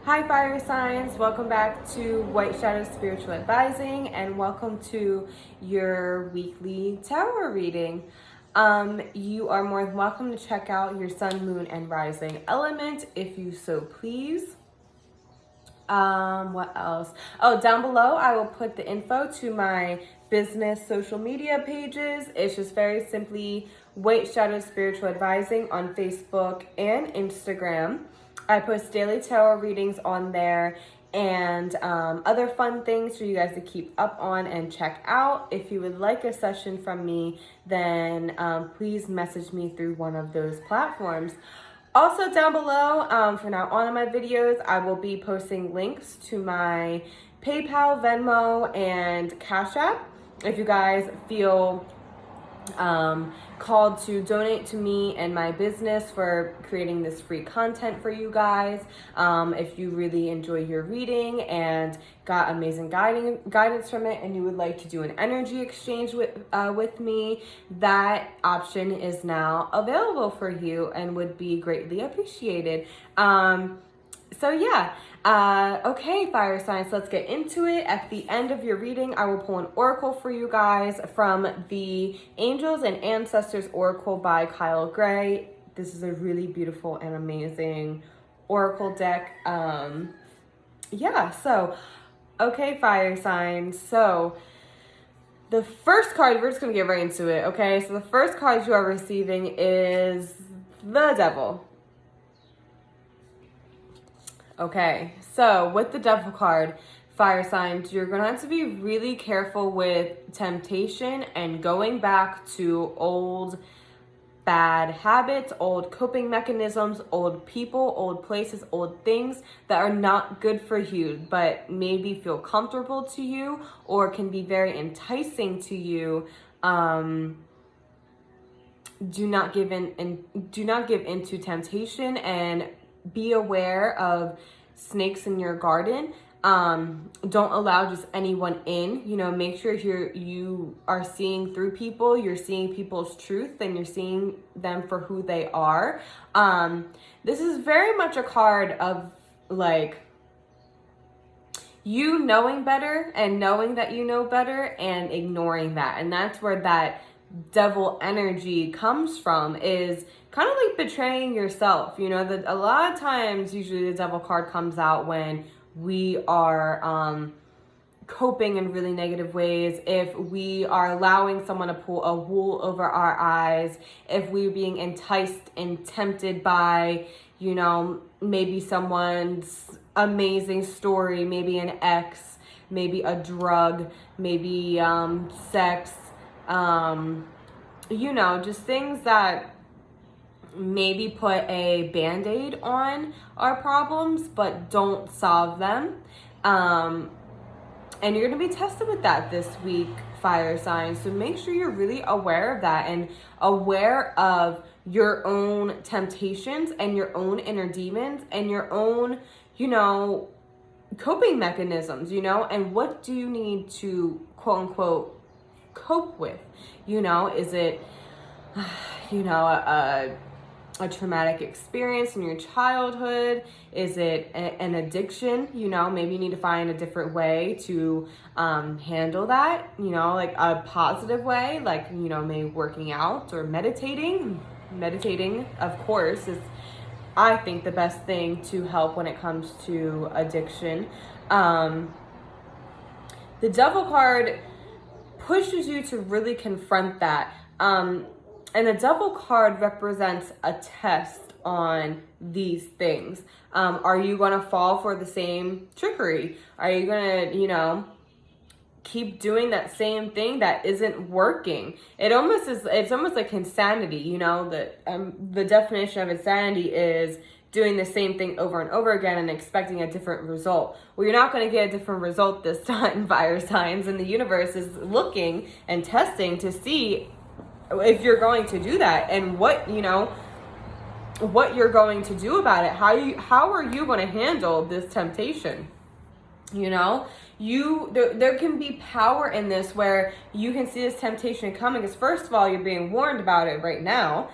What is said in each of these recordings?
Hi fire signs, welcome back to White Shadow Spiritual Advising and welcome to your weekly tarot reading. You are more than welcome to check out your sun, moon, and rising element if you so please. What else? Oh, down below I will put the info to my business social media pages. It's just very simply White Shadow Spiritual Advising on Facebook and Instagram. I post daily tarot readings on there and other fun things for you guys to keep up on and check out. If you would like a session from me, then please message me through one of those platforms. Also down below, from now on in my videos, I will be posting links to my PayPal, Venmo, and Cash App. If you guys feel called to donate to me and my business for creating this free content for you guys. If you really enjoy your reading and got amazing guidance from it and you would like to do an energy exchange with me, that option is now available for you and would be greatly appreciated. So yeah, okay, fire signs, let's get into it. At the end of your reading, I will pull an oracle for you guys from the Angels and Ancestors Oracle by Kyle Gray. This is a really beautiful and amazing oracle deck. Yeah, so, okay, fire signs. So, the first card, we're just going to get right into it, okay? So the first card you are receiving is the Devil. Okay, so with the Devil card, fire signs, you're going to have to be really careful with temptation and going back to old bad habits, old coping mechanisms, old people, old places, old things that are not good for you, but maybe feel comfortable to you or can be very enticing to you. Do not give into temptation and be aware of snakes in your garden. Don't allow just anyone in. Make sure you are seeing through people, you're seeing people's truth, and you're seeing them for who they are. This is very much a card of like you knowing better and knowing that you know better and ignoring that. And that's where that devil energy comes from, is kind of like betraying yourself. That a lot of times usually the devil card comes out when we are coping in really negative ways, if we are allowing someone to pull a wool over our eyes, if we're being enticed and tempted by maybe someone's amazing story, maybe an ex, maybe a drug, maybe sex, just things that maybe put a band-aid on our problems but don't solve them. And you're going to be tested with that this week, fire signs. So make sure you're really aware of that and aware of your own temptations and your own inner demons and your own, coping mechanisms, and what do you need to quote unquote cope with? Is it, a traumatic experience in your childhood? Is it an addiction? Maybe you need to find a different way to handle that, like a positive way, like, maybe working out or meditating. Meditating, of course, is, I think, the best thing to help when it comes to addiction. The Devil card pushes you to really confront that. And the Devil card represents a test on these things. Are you going to fall for the same trickery? Are you going to, keep doing that same thing that isn't working? It's almost like insanity, the definition of insanity is doing the same thing over and over again and expecting a different result. Well, you're not going to get a different result this time, fire signs, and the universe is looking and testing to see if you're going to do that and what you're going to do about it. How are you going to handle this temptation? There can be power in this where you can see this temptation coming, because first of all, you're being warned about it right now.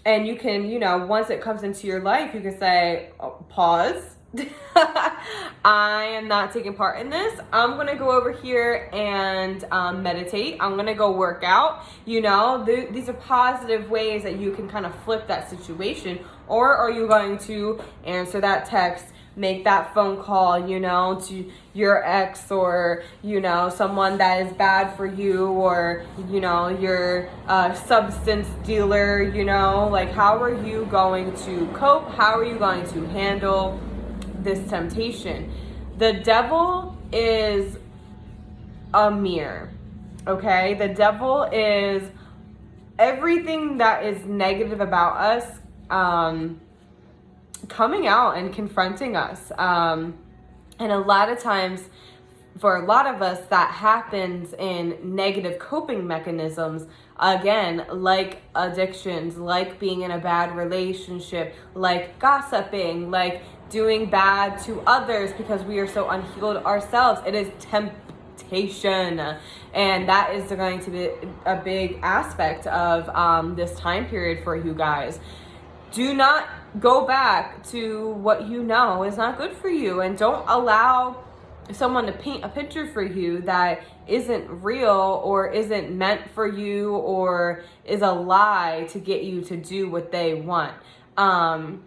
And you can, once it comes into your life, you can say, oh, pause, I am not taking part in this. I'm gonna go over here and meditate. I'm gonna go work out. You know, these are positive ways that you can kind of flip that situation. Or are you going to answer that text, make that phone call, you know, to your ex, or, you know, someone that is bad for you, or, you know, your substance dealer, you know? Like, how are you going to cope? How are you going to handle this temptation? The devil is a mirror, okay? The devil is everything that is negative about us coming out and confronting us. And a lot of times, for a lot of us, that happens in negative coping mechanisms. Again, like addictions, like being in a bad relationship, like gossiping, like doing bad to others because we are so unhealed ourselves. It is temptation. And that is going to be a big aspect of this time period for you guys. Do not go back to what you know is not good for you, and don't allow someone to paint a picture for you that isn't real or isn't meant for you or is a lie to get you to do what they want. So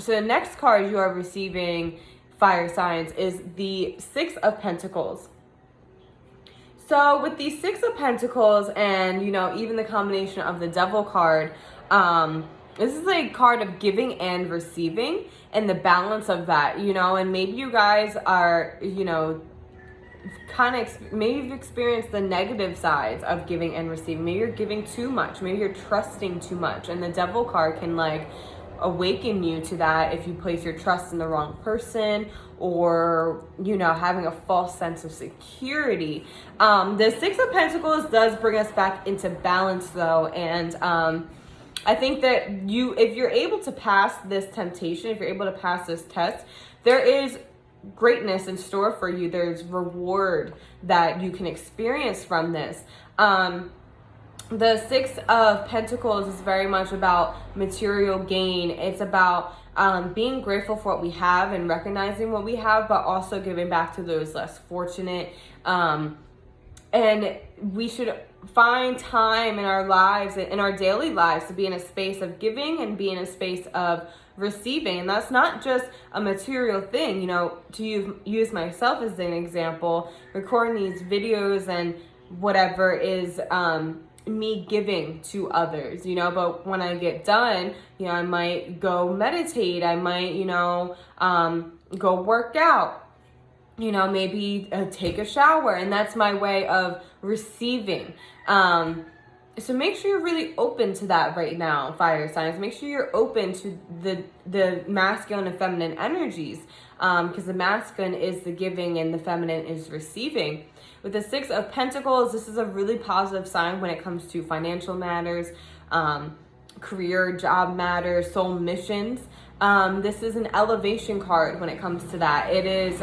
the next card you are receiving, fire signs, is the Six of Pentacles. So with the Six of Pentacles and, you know, even the combination of the Devil card, this is a card of giving and receiving and the balance of that, you know, and maybe you guys are, you know, maybe you've experienced the negative sides of giving and receiving. Maybe you're giving too much. Maybe you're trusting too much. And the Devil card can like awaken you to that if you place your trust in the wrong person, or, you know, having a false sense of security. The Six of Pentacles does bring us back into balance though. And, I think that if you're able to pass this temptation, if you're able to pass this test, there is greatness in store for you. There's reward that you can experience from this. The Six of Pentacles is very much about material gain. It's about being grateful for what we have and recognizing what we have, but also giving back to those less fortunate. And we should find time in our lives, in our daily lives, to be in a space of giving and be in a space of receiving. And that's not just a material thing. You know, to use myself as an example, recording these videos and whatever is me giving to others, you know. But when I get done, you know, I might go meditate. I might, you know, go work out. You know, maybe take a shower, and that's my way of receiving. So make sure you're really open to that right now, fire signs. Make sure you're open to the masculine and feminine energies, because the masculine is the giving and the feminine is receiving. With the Six of Pentacles, this is a really positive sign when it comes to financial matters, career, job matters, soul missions. This is an elevation card when it comes to that. It is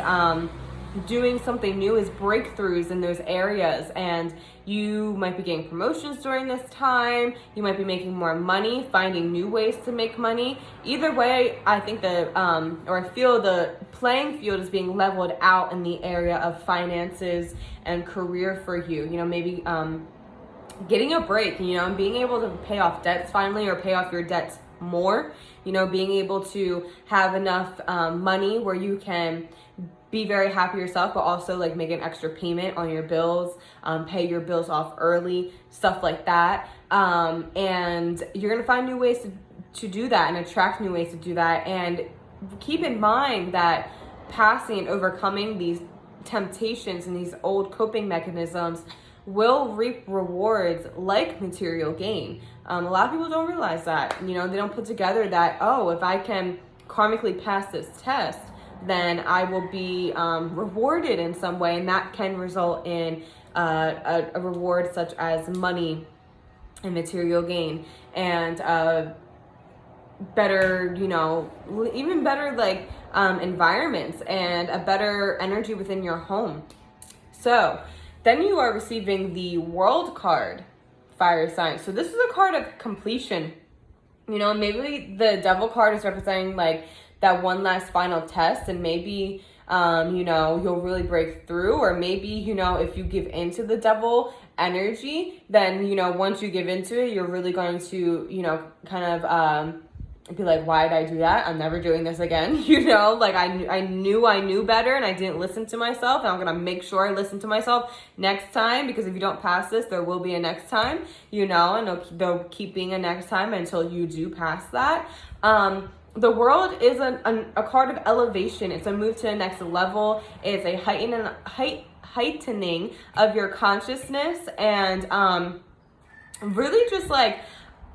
doing something new, is breakthroughs in those areas, and you might be getting promotions during this time. You might be making more money, finding new ways to make money. Either way, I think I feel the playing field is being leveled out in the area of finances and career for you. You know, maybe getting a break, you know, and being able to pay off debts finally, or pay off your debts more. You know, being able to have enough money where you can be very happy yourself, but also like make an extra payment on your bills, pay your bills off early, stuff like that. And you're gonna find new ways to do that and attract new ways to do that. And keep in mind that passing and overcoming these temptations and these old coping mechanisms will reap rewards like material gain. A lot of people don't realize that. You know, they don't put together that, oh, if I can karmically pass this test, then I will be rewarded in some way, and that can result in a reward such as money and material gain, and better, you know, even better like environments and a better energy within your home. So then you are receiving the World card, fire sign. So this is a card of completion. You know, maybe the Devil card is representing like that one last final test, and maybe you know, you'll really break through. Or maybe, you know, if you give into the devil energy, then, you know, once you give into it, you're really going to, you know, kind of be like, why did I do that? I'm never doing this again. You know, like I knew better, and I didn't listen to myself, and I'm gonna make sure I listen to myself next time, because if you don't pass this, there will be a next time, you know, and there'll keep being a next time until you do pass that. The world is a card of elevation. It's a move to the next level. It's a heightening of your consciousness, and really just like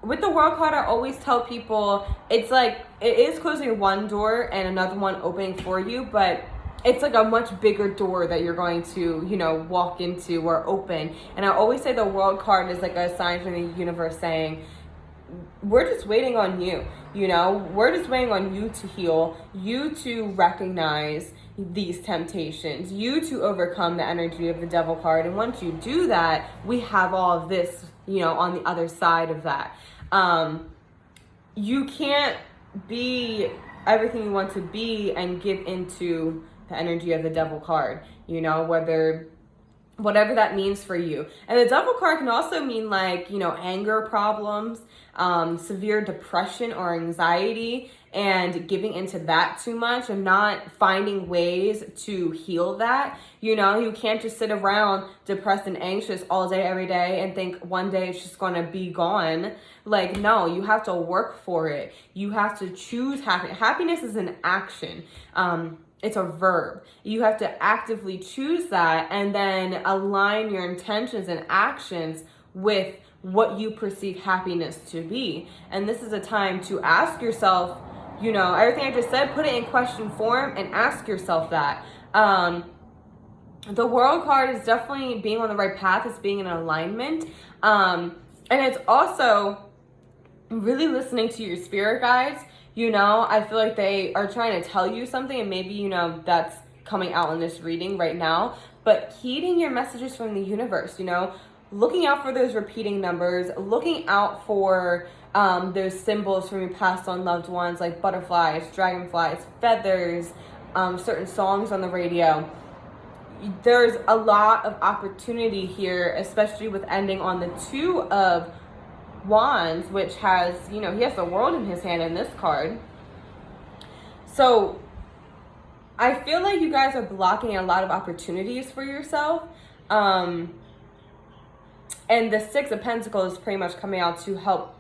with the world card, I always tell people it's like it is closing one door and another one opening for you, but it's like a much bigger door that you're going to, you know, walk into or open. And I always say the world card is like a sign from the universe saying, we're just waiting on you, you know, we're just waiting on you to heal, you to recognize these temptations, you to overcome the energy of the devil card. And once you do that, we have all of this, you know, on the other side of that. You can't be everything you want to be and give into the energy of the devil card, you know, whatever that means for you. And the devil card can also mean like, you know, anger problems, severe depression or anxiety, and giving into that too much and not finding ways to heal that. You know, you can't just sit around depressed and anxious all day, every day, and think one day it's just gonna be gone. Like, no, you have to work for it. You have to choose happiness. Happiness is an action. It's a verb. You have to actively choose that and then align your intentions and actions with what you perceive happiness to be. And this is a time to ask yourself, you know, everything I just said, put it in question form and ask yourself that. The world card is definitely being on the right path. It's being in alignment. And it's also really listening to your spirit guides. You know, I feel like they are trying to tell you something, and maybe, you know, that's coming out in this reading right now, but heeding your messages from the universe, you know, looking out for those repeating numbers, looking out for those symbols from your past on loved ones, like butterflies, dragonflies, feathers, certain songs on the radio. There's a lot of opportunity here, especially with ending on the Two of Wands, which has, you know, he has the world in his hand in this card. So I feel like you guys are blocking a lot of opportunities for yourself. And the Six of Pentacles is pretty much coming out to help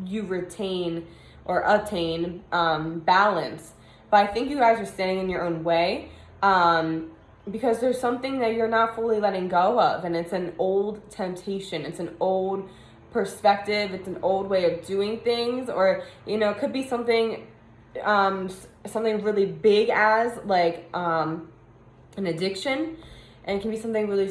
you retain or attain balance. But I think you guys are standing in your own way because there's something that you're not fully letting go of. And it's an old temptation. It's an old perspective. It's an old way of doing things. Or, you know, it could be something something really big as like an addiction. And it can be something really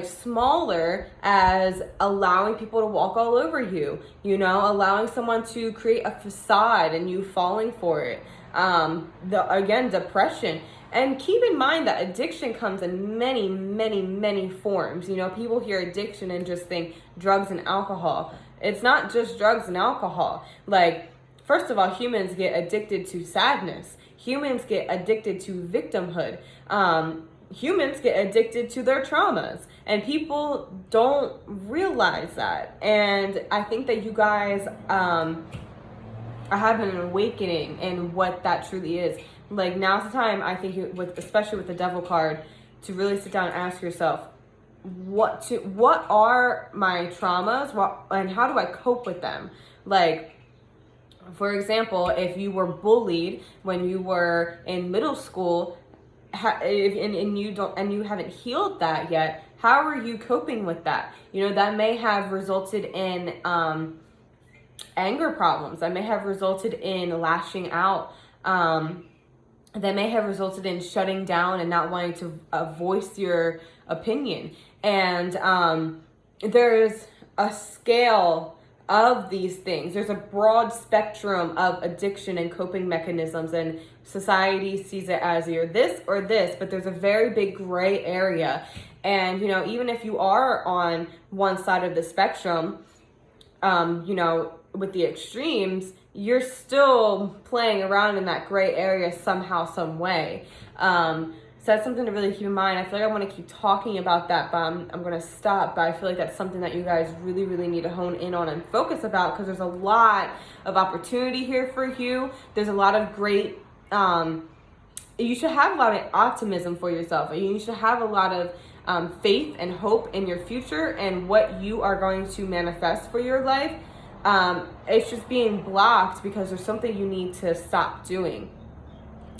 smaller as allowing people to walk all over you, you know, allowing someone to create a facade and you falling for it. Again, depression. And keep in mind that addiction comes in many, many, many forms. You know, people hear addiction and just think drugs and alcohol. It's not just drugs and alcohol. Like, first of all, humans get addicted to sadness. Humans get addicted to victimhood. Humans get addicted to their traumas, and people don't realize that. And I think that you guys are having an awakening in what that truly is. Like, now's the time, I think, especially with the Devil card, to really sit down and ask yourself, what are my traumas, and how do I cope with them? Like, for example, if you were bullied when you were in middle school, and you haven't healed that yet, how are you coping with that? You know, that may have resulted in anger problems. That may have resulted in lashing out. That may have resulted in shutting down and not wanting to voice your opinion. And there's a scale of these things. There's a broad spectrum of addiction and coping mechanisms, and society sees it as either this or this, but there's a very big gray area. And, you know, even if you are on one side of the spectrum, you know, with the extremes, you're still playing around in that gray area somehow, some way. So that's something to really keep in mind. I feel like I want to keep talking about that, but I'm going to stop. But I feel like that's something that you guys really, really need to hone in on and focus about, because there's a lot of opportunity here for you. There's a lot of great, you should have a lot of optimism for yourself. You should have a lot of faith and hope in your future and what you are going to manifest for your life. It's just being blocked because there's something you need to stop doing.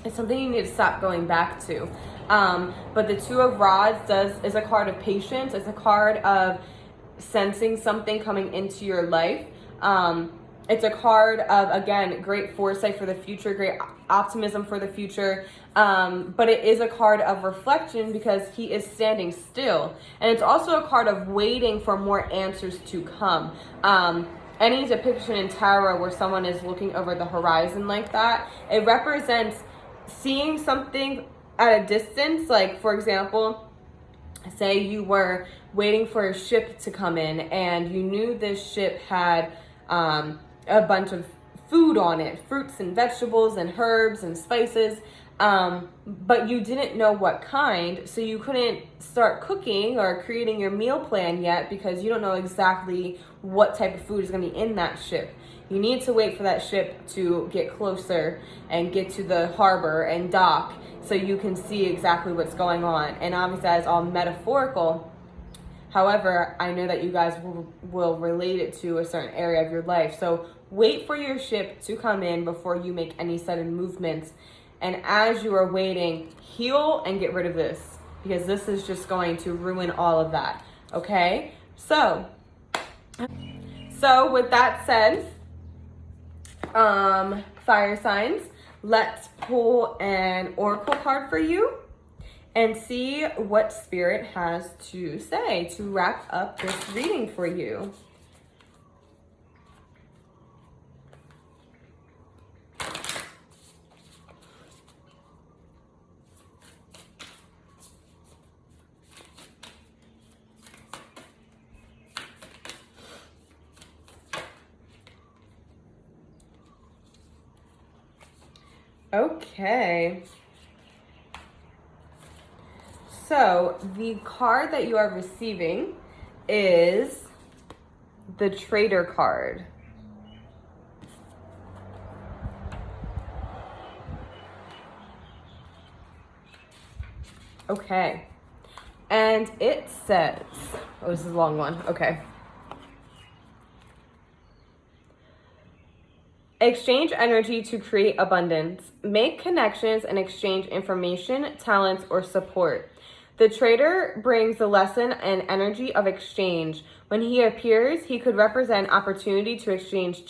It's something you need to stop going back to. But the Two of Rods is a card of patience. It's a card of sensing something coming into your life. It's a card of, again, great foresight for the future, great optimism for the future. But it is a card of reflection because he is standing still. And it's also a card of waiting for more answers to come. Any depiction in tarot where someone is looking over the horizon like that, it represents seeing something at a distance. Like, for example, say you were waiting for a ship to come in and you knew this ship had a bunch of food on it, fruits and vegetables and herbs and spices, but you didn't know what kind, so you couldn't start cooking or creating your meal plan yet because you don't know exactly what type of food is going to be in that ship. You need to wait for that ship to get closer and get to the harbor and dock so you can see exactly what's going on. And obviously that is all metaphorical. However, I know that you guys will relate it to a certain area of your life. So wait for your ship to come in before you make any sudden movements. And as you are waiting, heal and get rid of this, because this is just going to ruin all of that. Okay? So with that said, fire signs, let's pull an oracle card for you and see what Spirit has to say to wrap up this reading for you. Okay. So the card that you are receiving is the Traitor card. Okay. And it says, oh, this is a long one. Okay. Exchange energy to create abundance. Make connections and exchange information, talents, or support. The Traitor brings the lesson and energy of exchange. When he appears, he could represent opportunity to exchange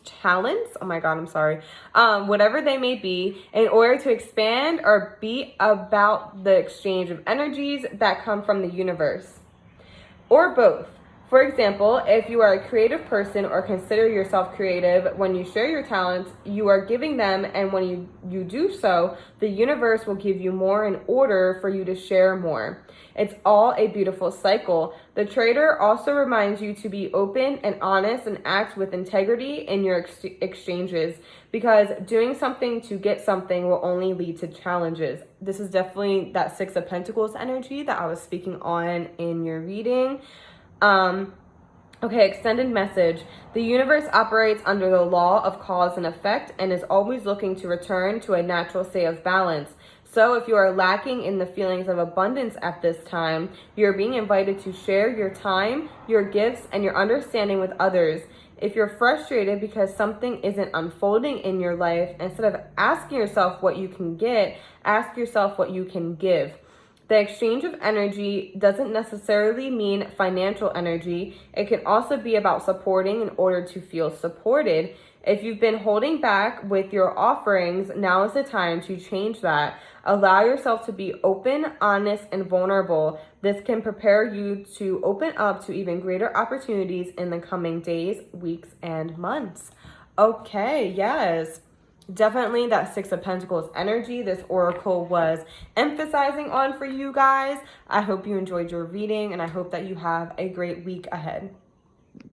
talents. Oh my God, I'm sorry. Whatever they may be, in order to expand or be about the exchange of energies that come from the universe. Or both. For example, if you are a creative person or consider yourself creative, when you share your talents, you are giving them, and when you do so, the universe will give you more in order for you to share more. It's all a beautiful cycle. The Traitor also reminds you to be open and honest and act with integrity in your exchanges, because doing something to get something will only lead to challenges. This is definitely that Six of Pentacles energy that I was speaking on in your reading. Okay, extended message. The universe operates under the law of cause and effect and is always looking to return to a natural state of balance. So if you are lacking in the feelings of abundance at this time, you're being invited to share your time, your gifts, and your understanding with others. If you're frustrated because something isn't unfolding in your life, instead of asking yourself what you can get, ask yourself what you can give. The exchange of energy doesn't necessarily mean financial energy. It can also be about supporting in order to feel supported. If you've been holding back with your offerings, now is the time to change that. Allow yourself to be open, honest, and vulnerable. This can prepare you to open up to even greater opportunities in the coming days, weeks, and months. Okay, yes. Definitely that Six of Pentacles energy this oracle was emphasizing on for you guys. I hope you enjoyed your reading, and I hope that you have a great week ahead.